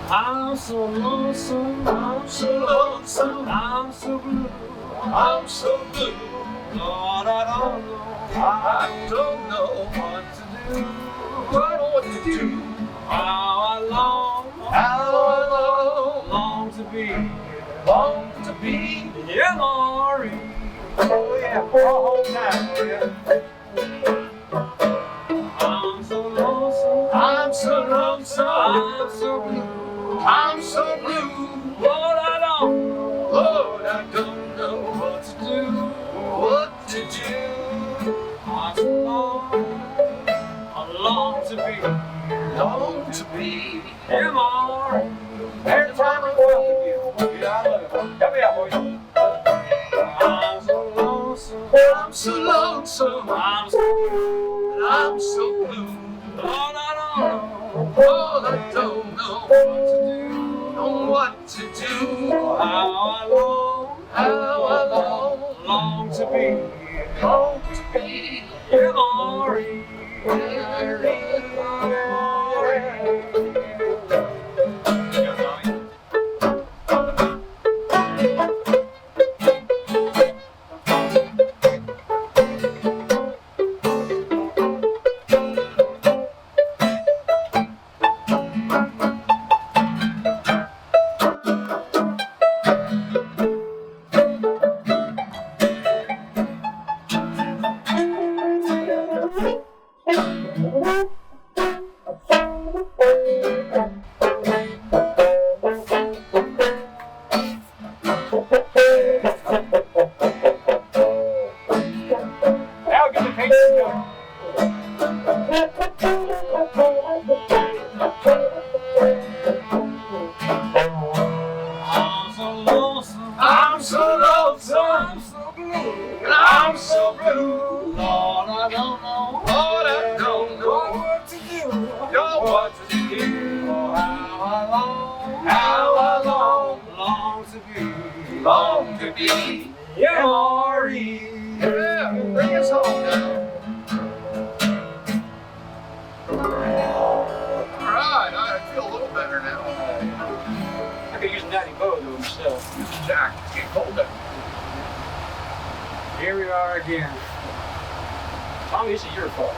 I'm so lonesome, I'm so lonesome, I'm so blue, I'm so blue. Lord, I don't know what to do, what to do. How I long to be the MRE. Oh yeah, for our whole time, yeah. I'm so lonesome, I'm so lonesome, I'm so blue, I'm so blue. Lord, I don't know what to do, what to do. I long to be MRE. Every time I walk with you, yeah, I love it. Help me out, boys. I'm so lonesome, I'm so lonesome, I'm so blue. Lord, I don't know what to do. How I long to be MRE. Now get the picture going. I'm so lonesome, I'm so blue, and I'm so blue. Lord, I don't know what to do, what to do. How I long to be MRE. Yeah, bring us home now. Alright, I feel a little better now. I could use Natty Bo to himself. Use Jack, it's getting cold out. Here we are again. Tommy, this is your fault.